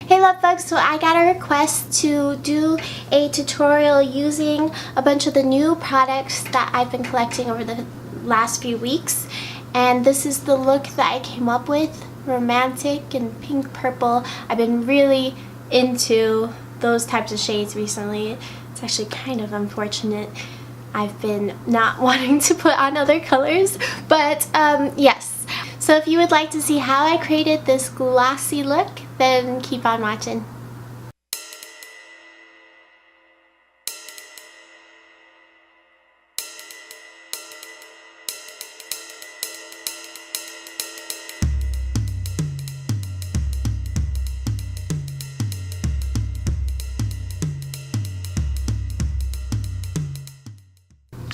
Hey love bugs, so I got a request to do a tutorial using a bunch of the new products that I've been collecting over the last few weeks, and this is the look that I came up with. Romantic and pink purple. I've been really into those types of shades recently. It's actually kind of unfortunate. I've been not wanting to put on other colors, but yes. So if you would like to see how I created this glossy look, then keep on watching.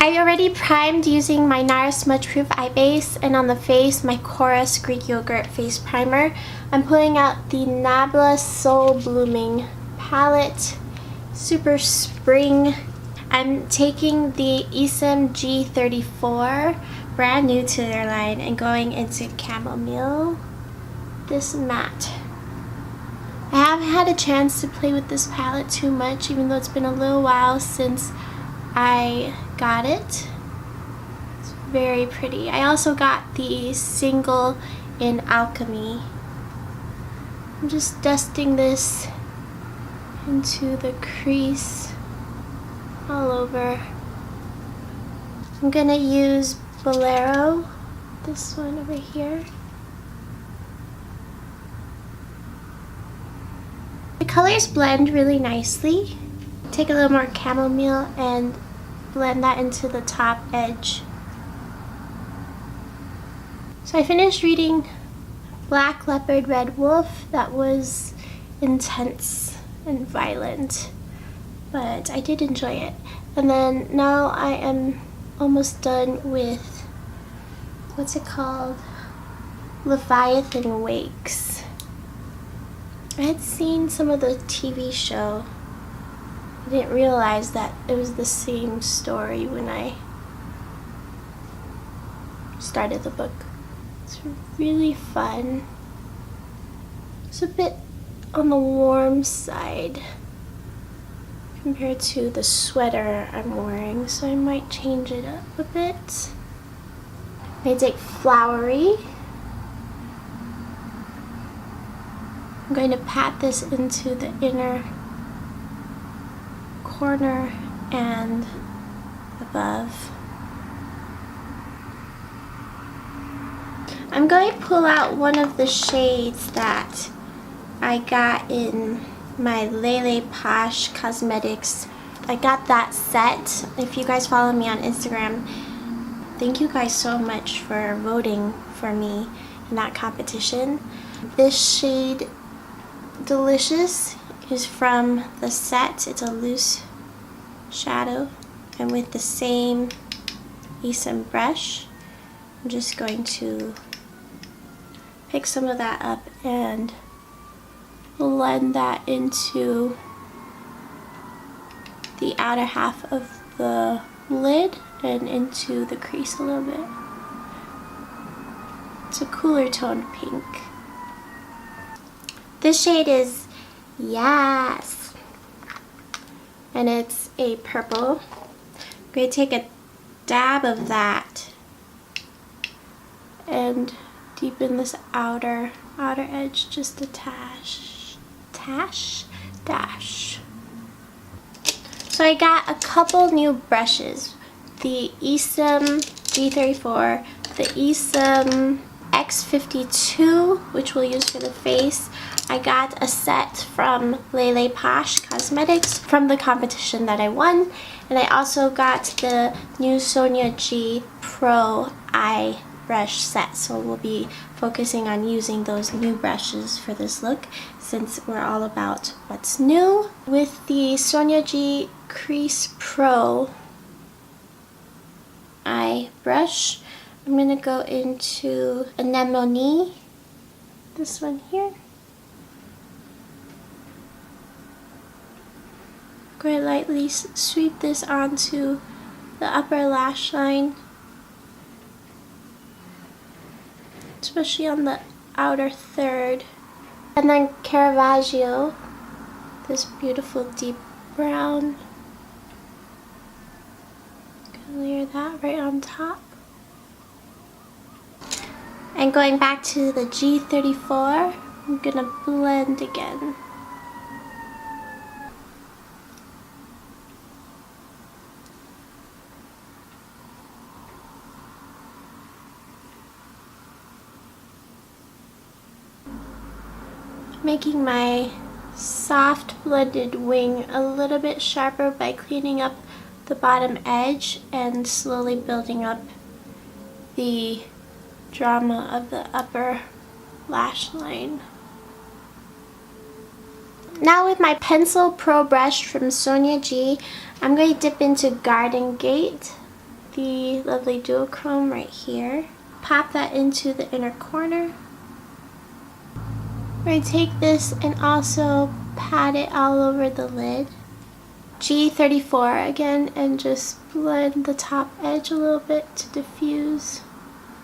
I already primed using my NARS Smudge Proof Eye Base, and on the face, my Chorus Greek Yogurt Face Primer. I'm pulling out the Nabla Soul Blooming palette, super spring. I'm taking the Esom G34, brand new to their line, and going into Chamomile, this matte. I haven't had a chance to play with this palette too much, even though it's been a little while since I got it. It's very pretty. I also got the single in Alchemy. I'm just dusting this into the crease all over. I'm gonna use Bolero, this one over here. The colors blend really nicely. Take a little more chamomile and blend that into the top edge. So I finished reading Black Leopard Red Wolf. That was intense and violent, but I did enjoy it. And then now I am almost done with, what's it called? Leviathan Wakes. I had seen some of the TV show. I didn't realize that it was the same story when I started the book. It's really fun. It's a bit on the warm side compared to the sweater I'm wearing, so I might change it up a bit. I take Flowery. I'm going to pat this into the inner corner and above. I'm going to pull out one of the shades that I got in my Lele Posh Cosmetics. I got that set. If you guys follow me on Instagram, thank you guys so much for voting for me in that competition. This shade, Delicious, is from the set. It's a loose shadow, and with the same Esom brush, I'm just going to pick some of that up and blend that into the outer half of the lid and into the crease a little bit. It's a cooler toned pink. This shade is Yes, and it's a purple. I'm going to take a dab of that and deepen this outer edge just a dash. So I got a couple new brushes. The Esom G34, the Esom X52, which we'll use for the face. I got a set from Lele Posh Cosmetics from the competition that I won, and I also got the new Sonia G Pro eye brush set, so we'll be focusing on using those new brushes for this look since we're all about what's new. With the Sonia G Crease Pro eye brush, I'm going to go into Anemone, this one here. I'm going to lightly sweep this onto the upper lash line, especially on the outer third. And then Caravaggio, this beautiful deep brown. Gonna layer that right on top. And going back to the G34, I'm gonna blend again. Making my soft blended wing a little bit sharper by cleaning up the bottom edge and slowly building up the drama of the upper lash line. Now with my Pencil Pro brush from Sonia G, I'm going to dip into Garden Gate, the lovely duochrome right here. Pop that into the inner corner. I'm going to take this and also pat it all over the lid. G34 again, and just blend the top edge a little bit to diffuse.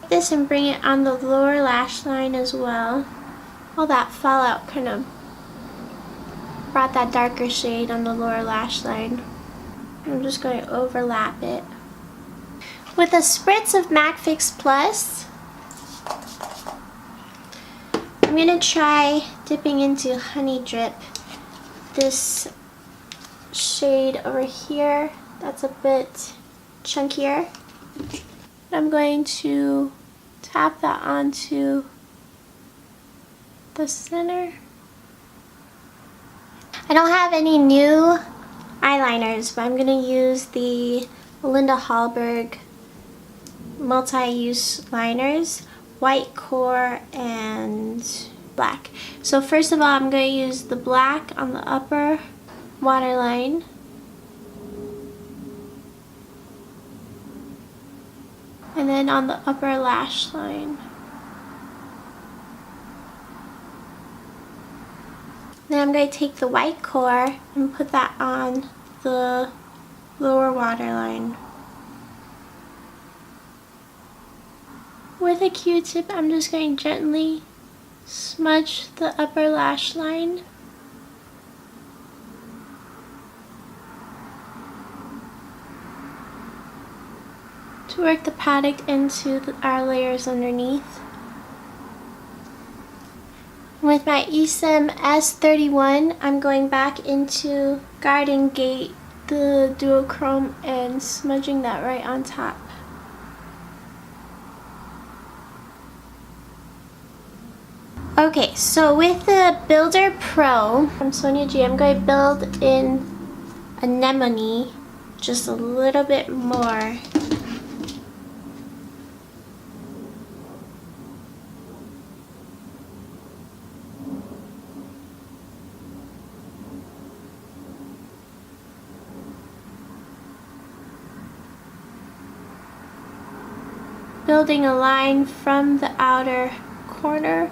Take this and bring it on the lower lash line as well. All that fallout kind of brought that darker shade on the lower lash line. I'm just going to overlap it. With a spritz of MAC Fix Plus, I'm going to try dipping into Honey Drip, this shade over here that's a bit chunkier. I'm going to tap that onto the center. I don't have any new eyeliners, but I'm going to use the Linda Hallberg multi-use liners, white core and black. So first of all, I'm going to use the black on the upper waterline. And then on the upper lash line. Then I'm going to take the white core and put that on the lower waterline. With a Q-tip, I'm just going to gently smudge the upper lash line. To work the product into our layers underneath. With my Esom S31, I'm going back into Garden Gate, the duochrome, and smudging that right on top. Okay, so with the Builder Pro from Sonia G, I'm going to build in Anemone just a little bit more. Building a line from the outer corner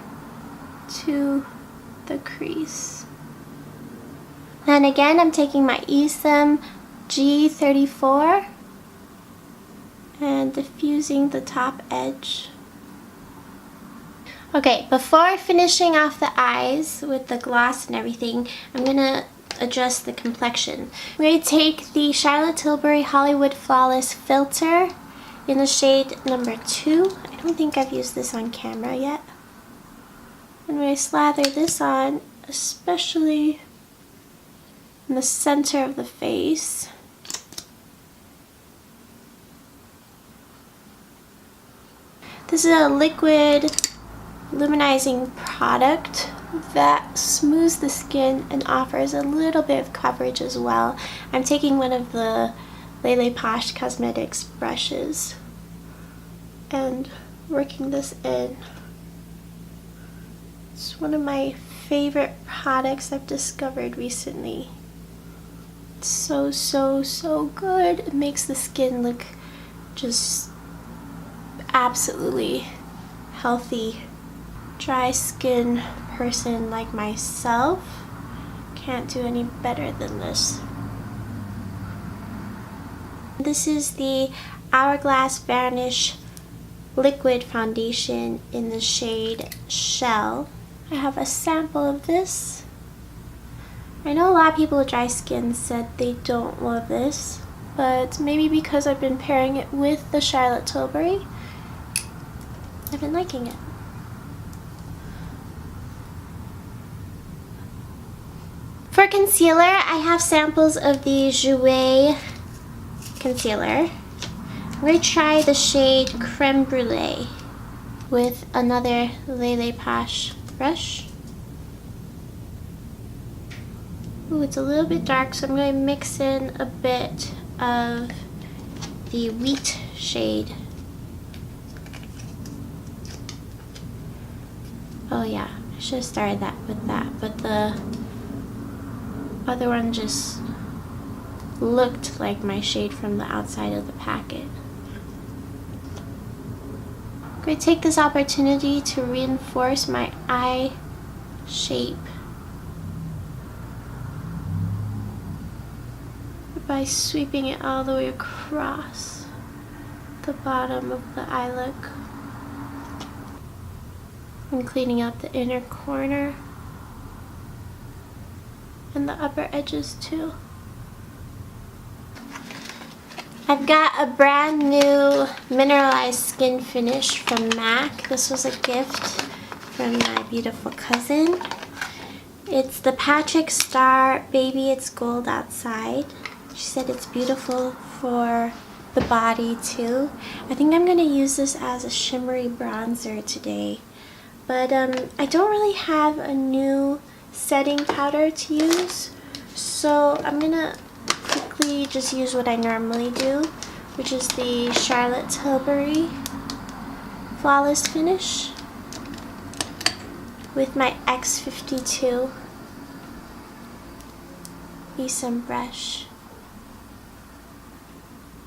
to the crease. Then again, I'm taking my Esom G34 and diffusing the top edge. Okay, before finishing off the eyes with the gloss and everything, I'm gonna address the complexion. I'm going to take the Charlotte Tilbury Hollywood Flawless Filter in the shade number 2. I don't think I've used this on camera yet. I'm going to slather this on, especially in the center of the face. This is a liquid luminizing product that smooths the skin and offers a little bit of coverage as well. I'm taking one of the Lele Posh Cosmetics brushes and working this in. It's one of my favorite products I've discovered recently. It's so good. It makes the skin look just absolutely healthy. Dry skin person like myself can't do any better than this. This is the Hourglass Varnish Liquid Foundation in the shade Shell. I have a sample of this. I know a lot of people with dry skin said they don't love this, but maybe because I've been pairing it with the Charlotte Tilbury, I've been liking it. For concealer, I have samples of the Jouer concealer. I'm going to try the shade Creme Brulee with another Lele Pache brush. Ooh, it's a little bit dark, so I'm going to mix in a bit of the Wheat shade. Oh yeah, I should have started that with that, but the other one just looked like my shade from the outside of the packet. I'm going to take this opportunity to reinforce my eye shape by sweeping it all the way across the bottom of the eye look and cleaning up the inner corner and the upper edges too. I've got a brand new mineralized skin finish from MAC. This was a gift from my beautiful cousin. It's the Patrick Star Baby It's Gold Outside. She said it's beautiful for the body too. I think I'm going to use this as a shimmery bronzer today. But I don't really have a new setting powder to use, so I'm going to quickly just use what I normally do, which is the Charlotte Tilbury Flawless Finish with my X52 Essam brush.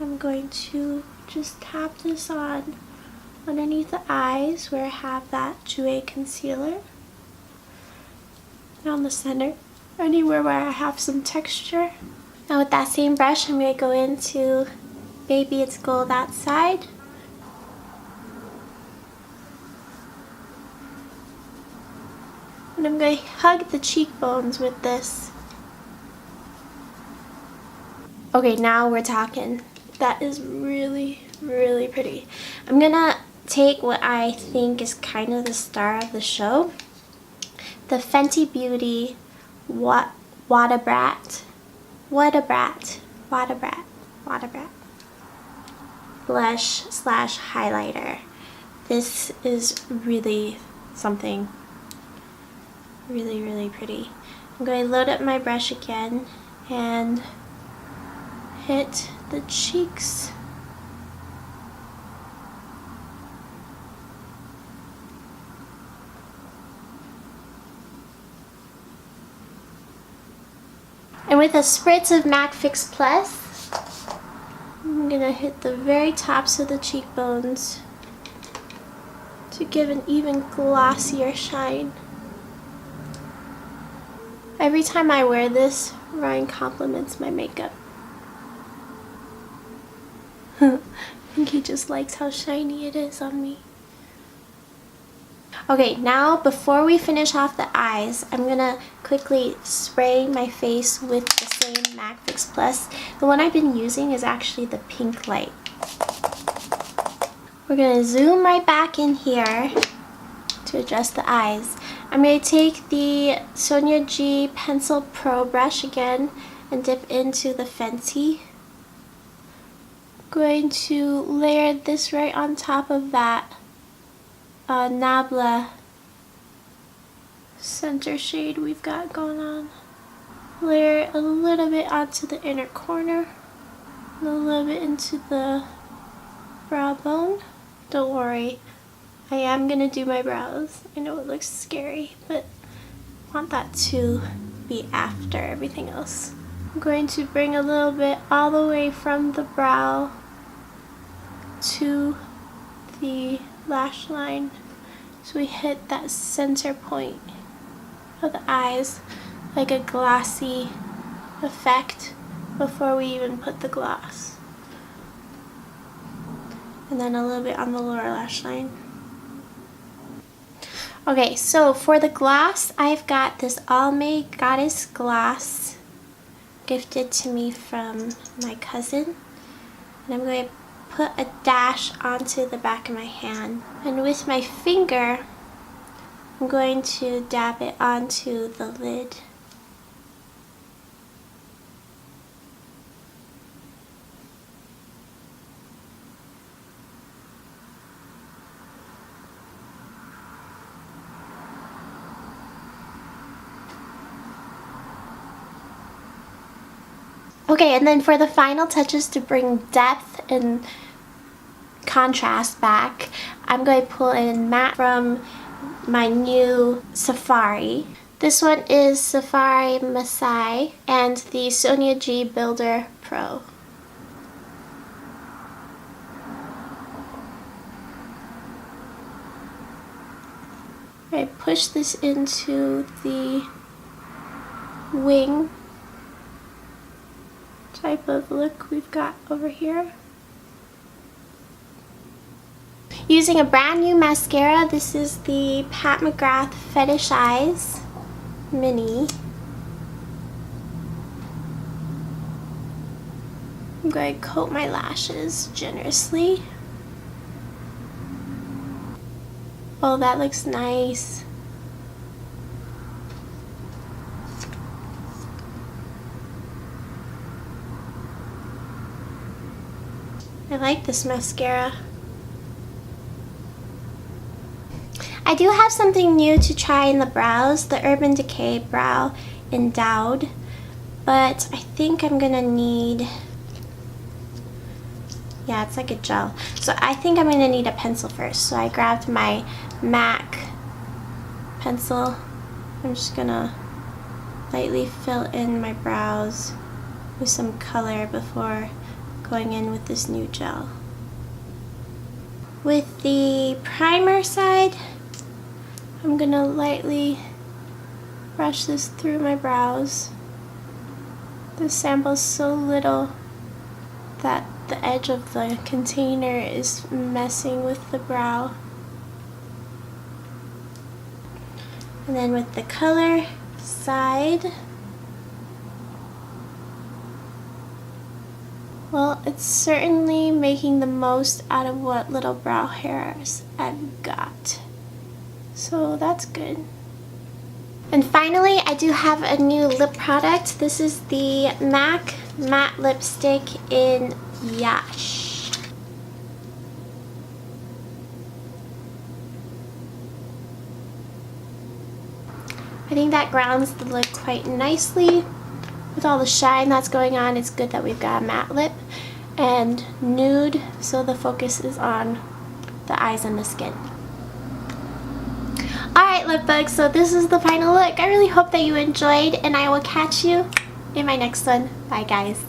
I'm going to just tap this on underneath the eyes where I have that Jouer concealer, down the center, anywhere where I have some texture. Now with that same brush, I'm going to go into Baby It's Gold Outside. And I'm going to hug the cheekbones with this. Okay, now we're talking. That is really, really pretty. I'm going to take what I think is kind of the star of the show. The Fenty Beauty Wada Brat blush slash highlighter. This is really something really, really pretty. I'm going to load up my brush again and hit the cheeks. And with a spritz of MAC Fix Plus, I'm going to hit the very tops of the cheekbones to give an even glossier shine. Every time I wear this, Ryan compliments my makeup. I think he just likes how shiny it is on me. Okay, now before we finish off the eyes, I'm going to quickly spray my face with the same MAC Fix Plus. The one I've been using is actually the pink light. We're going to zoom right back in here to adjust the eyes. I'm going to take the Sonia G Pencil Pro brush again and dip into the Fenty. Going to layer this right on top of that Nabla center shade we've got going on. Layer a little bit onto the inner corner, and a little bit into the brow bone. Don't worry, I am going to do my brows. I know it looks scary, but I want that to be after everything else. I'm going to bring a little bit all the way from the brow to the lash line, so we hit that center point of the eyes like a glossy effect before we even put the gloss. And then a little bit on the lower lash line. Okay, so for the gloss, I've got this Almay Goddess gloss gifted to me from my cousin. And I'm going to put a dash onto the back of my hand. And with my finger, I'm going to dab it onto the lid. Okay, and then for the final touches to bring depth and contrast back, I'm going to pull in matte from my new Safari. This one is Safari Masai and the Sonia G Builder Pro. I push this into the wing type of look we've got over here. Using a brand new mascara, this is the Pat McGrath Fetish Eyes Mini. I'm going to coat my lashes generously. Oh, that looks nice. I like this mascara. I do have something new to try in the brows, the Urban Decay Brow Endowed, but I think I'm gonna need, yeah, it's like a gel. So I think I'm gonna need a pencil first. So I grabbed my MAC pencil. I'm just gonna lightly fill in my brows with some color before going in with this new gel. With the primer side, I'm gonna lightly brush this through my brows. This sample is so little that the edge of the container is messing with the brow. And then with the color side, well, it's certainly making the most out of what little brow hairs I've got. So that's good. And finally, I do have a new lip product. This is the MAC Matte Lipstick in Yash. I think that grounds the look quite nicely. With all the shine that's going on, it's good that we've got a matte lip and nude, so the focus is on the eyes and the skin. Alright, lip bugs, so this is the final look. I really hope that you enjoyed, and I will catch you in my next one. Bye, guys.